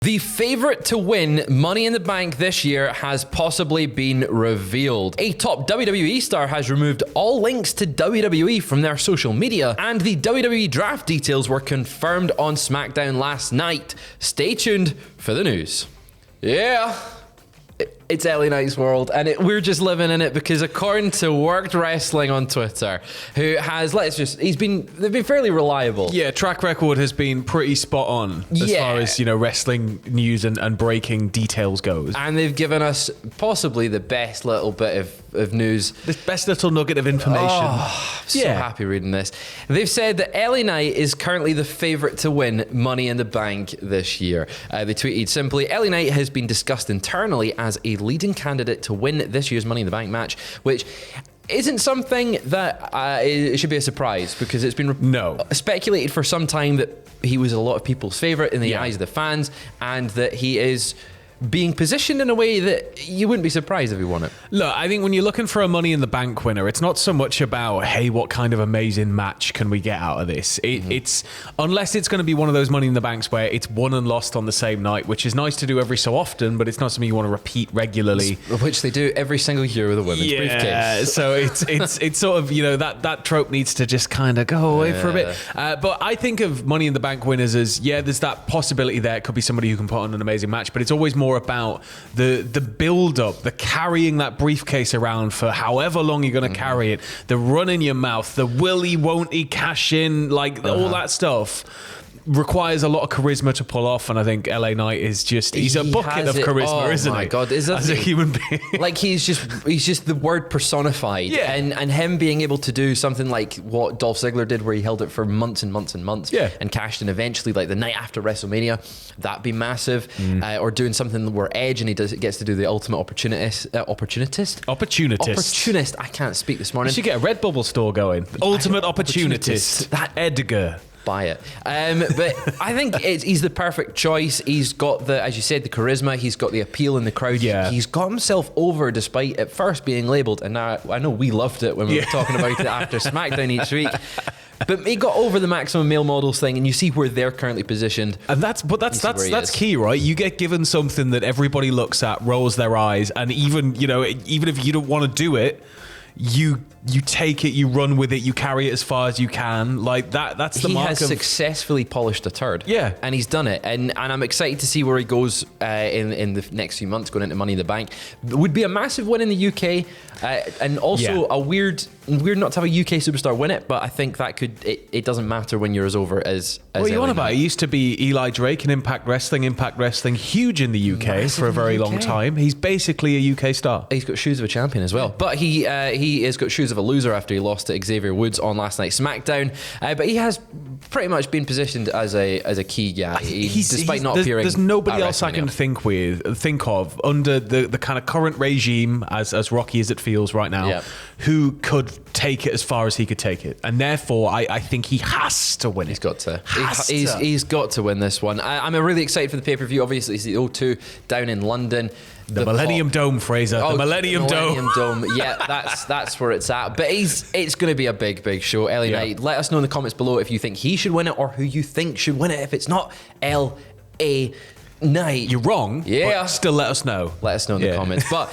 The favourite to win Money in the Bank this year has possibly been revealed. A top WWE star has removed all links to WWE from their social media, and the WWE draft details were confirmed on SmackDown last night. Stay tuned for the news. Yeah. It's LA Knight's world, and we're just living in it because according to Worked Wrestling on Twitter, who has, they've been fairly reliable. Yeah, track record has been pretty spot on as far as, wrestling news and breaking details goes. And they've given us possibly the best little bit of news. The best little nugget of information. Oh, so happy reading this. They've said that LA Knight is currently the favourite to win Money in the Bank this year. They tweeted simply, LA Knight has been discussed internally as a leading candidate to win this year's Money in the Bank match, which isn't something that it should be a surprise, because it's been speculated for some time that he was a lot of people's favourite in the eyes of the fans, and that he is being positioned in a way that you wouldn't be surprised if he won it. Look, I think when you're looking for a Money in the Bank winner, it's not so much about, hey, what kind of amazing match can we get out of this? It's unless it's going to be one of those Money in the Banks where it's won and lost on the same night, which is nice to do every so often, but it's not something you want to repeat regularly. Which they do every single year with a women's briefcase. Yeah, so it's sort of, that trope needs to just kind of go away for a bit. But I think of Money in the Bank winners as, there's that possibility there. It could be somebody who can put on an amazing match, but it's always more about the build-up, the carrying that briefcase around for however long you're going to carry it, the run in your mouth, the will he, won't he cash in, all that stuff requires a lot of charisma to pull off, and I think LA Knight is he's a bucket of charisma, isn't he? Oh my God, as a human being. Like he's just the word personified. Yeah. And him being able to do something like what Dolph Ziggler did, where he held it for months and months and months, and cashed in eventually, like the night after WrestleMania, that'd be massive. Or doing something where Edge and gets to do the ultimate opportunist. I can't speak this morning. You should get a Redbubble store going. Ultimate opportunist. That Edgar. Buy it. But I think he's the perfect choice. He's got as you said, the charisma. He's got the appeal in the crowd. Yeah. He's got himself over despite at first being labelled. And now I know we loved it when we were talking about it after SmackDown each week. But he got over the maximum male models thing, and you see where they're currently positioned. And that's key, right? You get given something that everybody looks at, rolls their eyes, and even if you don't want to do it, you take it, you run with it, you carry it as far as you can. Like that's the mark of... He has successfully polished a turd. Yeah. And he's done it. And I'm excited to see where he goes in the next few months going into Money in the Bank. It would be a massive win in the UK. And also a weird not to have a UK superstar win it, but I think that it doesn't matter when you're as over as what are you LA on about? Knight. It used to be Eli Drake in Impact Wrestling huge in the UK Massive for a very long time. He's basically a UK star. He's got shoes of a champion as well. But he has got shoes of a loser after he lost to Xavier Woods on last night's SmackDown. But he has pretty much been positioned as a key guy, despite not appearing. There's nobody else I can think of under the kind of current regime, as rocky as it feels right now, who could take it as far as he could take it, and therefore I think he has to win it. He's got to. He's got to win this one. I'm really excited for the pay-per-view. Obviously, it's the O2 down in London. The Millennium Dome, Fraser. The Millennium Dome. Yeah, that's where it's at. But it's going to be a big show. LA Knight. Let us know in the comments below if you think he should win it or who you think should win it. If it's not LA Knight, you're wrong. But still, let us know. Let us know in the comments. But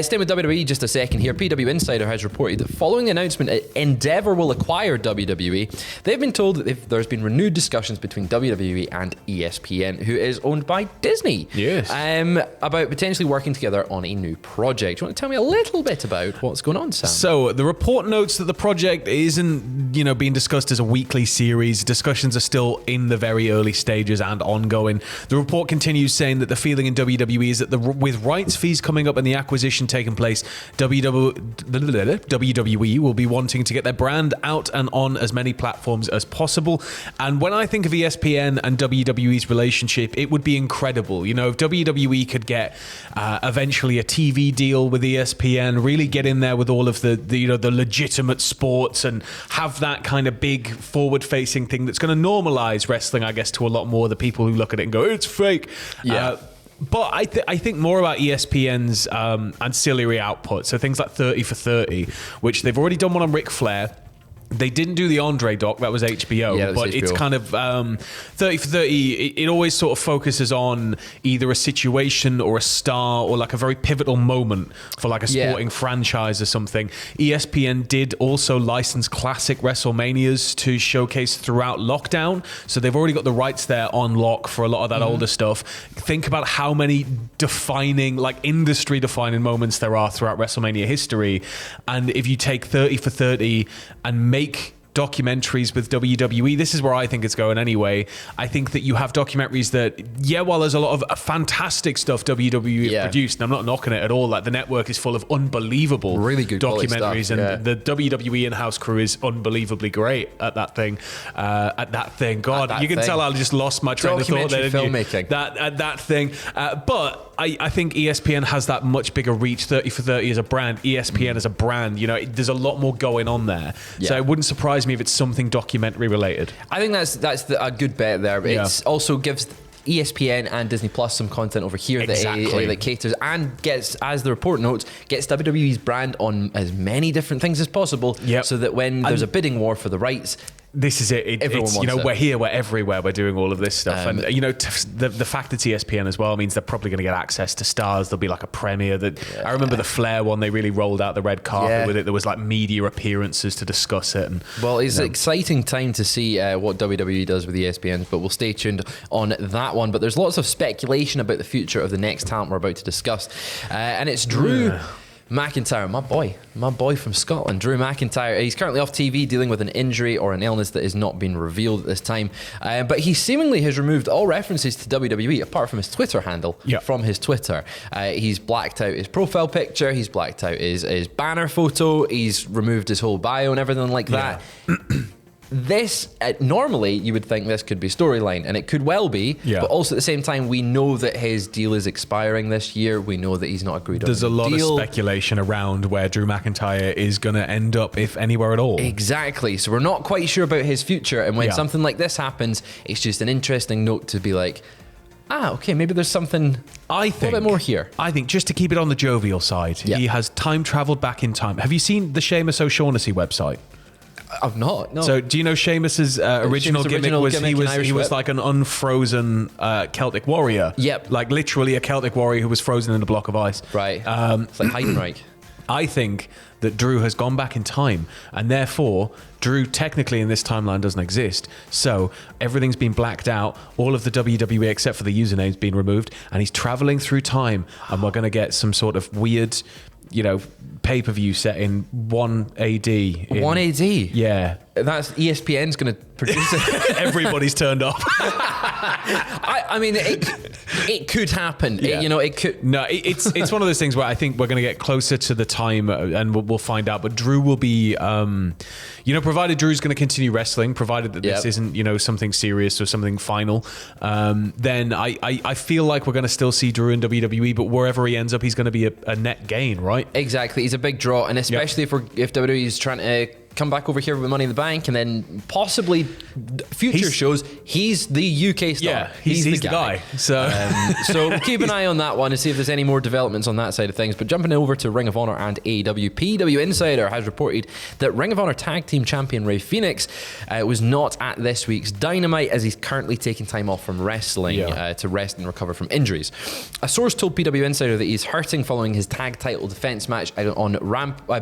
staying with WWE just a second here, PW Insider has reported that following the announcement that Endeavor will acquire WWE, they've been told that there's been renewed discussions between WWE and ESPN, who is owned by Disney. Yes. About potentially working together on a new project. Do you want to tell me a little bit about what's going on, Sam? So the report notes that the project isn't, being discussed as a weekly series. Discussions are still in the very early stages and ongoing. The report continues saying that the feeling in WWE is that with rights fees coming up and the acquisition taking place, WWE will be wanting to get their brand out and on as many platforms as possible. And when I think of ESPN and WWE's relationship, it would be incredible. If WWE could get eventually a TV deal with ESPN, really get in there with all of the legitimate sports and have that kind of big forward-facing thing that's going to normalize wrestling, I guess, to a lot more of the people who look at it and go, it's fake. But I think more about ESPN's ancillary output. So things like 30 for 30, which they've already done one on Ric Flair. They didn't do the Andre doc, that was HBO, Yeah, that was but HBO. it's kind of 30 for 30. It always sort of focuses on either a situation or a star or like a very pivotal moment for like a sporting franchise or something. ESPN did also license classic WrestleManias to showcase throughout lockdown, so they've already got the rights there on lock for a lot of that older stuff. Think about how many defining, like industry defining moments there are throughout WrestleMania history, and if you take 30 for 30 and make documentaries with WWE, this is where I think it's going anyway. I think that you have documentaries that, while there's a lot of fantastic stuff WWE has produced, and I'm not knocking it at all, like the network is full of unbelievable, really good documentaries, stuff, and the WWE in-house crew is unbelievably great at that thing. God, you can tell I just lost my train of thought there, didn't you? Filmmaking. That thing. But I think ESPN has that much bigger reach. 30 for 30 as a brand, ESPN as a brand, there's a lot more going on there. So it wouldn't surprise me if it's something documentary related. I think that's a good bet there. It also gives ESPN and Disney Plus some content over here that caters and gets, as the report notes, gets WWE's brand on as many different things as possible, so that when there's a bidding war for the rights, this is it. Everyone wants it. We're here, we're everywhere, we're doing all of this stuff. And, the fact it's ESPN as well means they're probably going to get access to stars. There'll be like a premiere I remember the Flair one, they really rolled out the red carpet with it. There was like media appearances to discuss it. And it's an exciting time to see what WWE does with ESPN, but we'll stay tuned on that one. But there's lots of speculation about the future of the next talent we're about to discuss. And it's Drew McIntyre, my boy from Scotland, Drew McIntyre. He's currently off TV dealing with an injury or an illness that has not been revealed at this time. But he seemingly has removed all references to WWE apart from his Twitter handle from his Twitter. He's blacked out his profile picture. He's blacked out his banner photo. He's removed his whole bio and everything like that. This, normally you would think this could be storyline, and it could well be, but also at the same time, we know that his deal is expiring this year. We know that he's not agreed on a deal. There's a lot of speculation around where Drew McIntyre is going to end up, if anywhere at all. Exactly. So we're not quite sure about his future, and when something like this happens, it's just an interesting note to be like, okay, maybe there's something a little bit more here. I think, just to keep it on the jovial side, he has time traveled back in time. Have you seen the Sheamus O'Shaughnessy website? I've not. No. So do you know Sheamus's original gimmick was he was like an unfrozen Celtic warrior? Yep. Like literally a Celtic warrior who was frozen in a block of ice. Right. It's like Heidenreich. I think that Drew has gone back in time, and therefore Drew technically in this timeline doesn't exist. So everything's been blacked out. All of the WWE except for the username's been removed, and he's traveling through time, and we're going to get some sort of weird, pay-per-view set in 1 AD. 1 AD? Yeah. That's ESPN's going to produce it. Everybody's turned off. I mean, it could happen. Yeah. It could. No, it's one of those things where I think we're going to get closer to the time, and we'll find out. But Drew will be, provided Drew's going to continue wrestling, provided that this isn't, something serious or something final, then I feel like we're going to still see Drew in WWE. But wherever he ends up, he's going to be a net gain, right? Exactly. He's a big draw, and especially if WWE is trying to come back over here with Money in the Bank, and then possibly future shows, he's the UK star. Yeah, he's the guy. So keep an eye on that one to see if there's any more developments on that side of things. But jumping over to Ring of Honor and AEW, PW Insider has reported that Ring of Honor Tag Team Champion Rey Fenix was not at this week's Dynamite, as he's currently taking time off from wrestling to rest and recover from injuries. A source told PW Insider that he's hurting following his tag title defense match on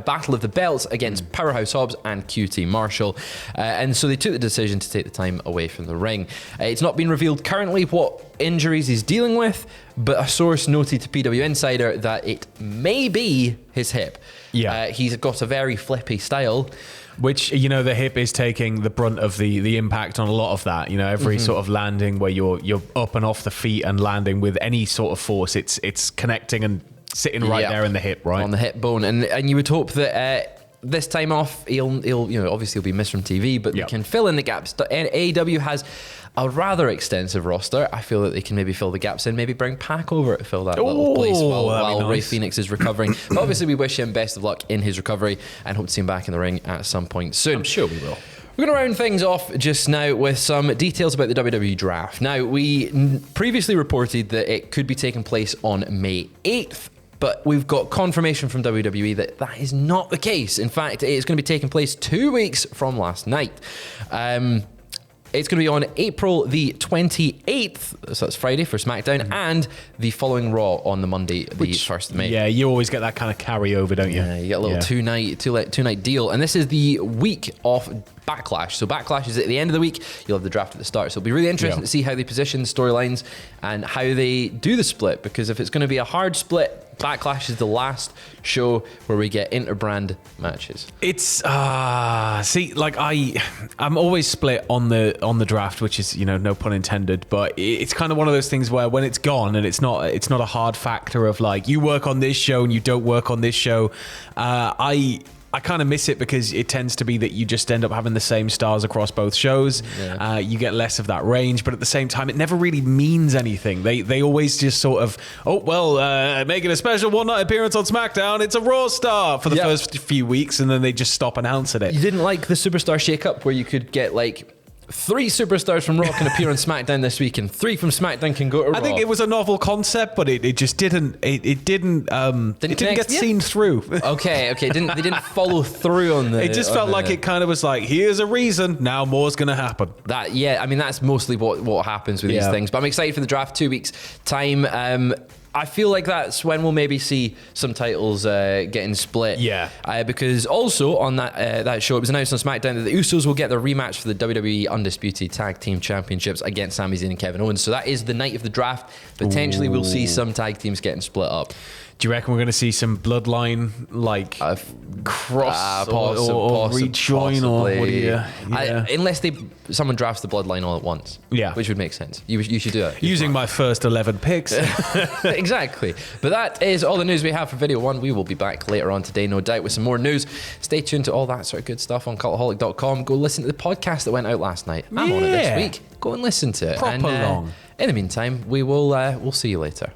Battle of the Belts against Powerhouse Hobbs and QT Marshall, and so they took the decision to take the time away from the ring. It's not been revealed currently what injuries he's dealing with, but a source noted to PW Insider that it may be his hip. He's got a very flippy style, which, the hip is taking the brunt of the impact on a lot of that. Every sort of landing where you're up and off the feet and landing with any sort of force, it's connecting and sitting right there in the hip, right? On the hip bone. And you would hope that this time off, he'll obviously he'll be missed from TV, but they can fill in the gaps. AEW has a rather extensive roster. I feel that they can maybe fill the gaps in, maybe bring Pac over to fill that little place while Rey Fenix is recovering. But obviously, we wish him best of luck in his recovery and hope to see him back in the ring at some point soon. I'm sure we will. We're going to round things off just now with some details about the WWE draft. Now, we previously reported that it could be taking place on May 8th. But we've got confirmation from WWE that that is not the case. In fact, it is going to be taking place 2 weeks from last night. It's going to be on April the 28th, so that's Friday for SmackDown, and the following Raw on the Monday, the 1st of May. Yeah, you always get that kind of carryover, don't you? Yeah, you get a little two-night deal. And this is the week of Backlash. So Backlash is at the end of the week. You'll have the draft at the start. So it'll be really interesting to see how they position the storylines and how they do the split. Because if it's going to be a hard split, Backlash is the last show where we get inter-brand matches. It's I'm always split on the draft, which is, no pun intended, but it's kind of one of those things where when it's gone and it's not a hard factor of like you work on this show and you don't work on this show. I kind of miss it because it tends to be that you just end up having the same stars across both shows. Yeah. You get less of that range, but at the same time, it never really means anything. They always just sort of, making a special one-night appearance on SmackDown. It's a Raw star for the first few weeks, and then they just stop announcing it. You didn't like the Superstar Shake-Up where you could get like 3 superstars from Raw can appear on SmackDown this week, and 3 from SmackDown can go to Raw. I think it was a novel concept, but it just didn't get seen through. Okay, they didn't follow through on the. It just felt like it kind of was like, here's a reason, now more's going to happen. That's mostly what happens with these things. But I'm excited for the draft. 2 weeks time. I feel like that's when we'll maybe see some titles getting split. Yeah. Because also on that show, it was announced on SmackDown that the Usos will get their rematch for the WWE Undisputed Tag Team Championships against Sami Zayn and Kevin Owens. So that is the night of the draft. Potentially we'll see some tag teams getting split up. Do you reckon we're going to see some bloodline cross or rejoin, or what do you? Unless someone drafts the bloodline all at once, which would make sense. You should do that using my first 11 picks. Exactly. But that is all the news we have for Video 1. We will be back later on today, no doubt, with some more news. Stay tuned to all that sort of good stuff on Cultaholic.com. Go listen to the podcast that went out last night. I'm on it this week. Go and listen to it. Proper long. In the meantime, we'll see you later.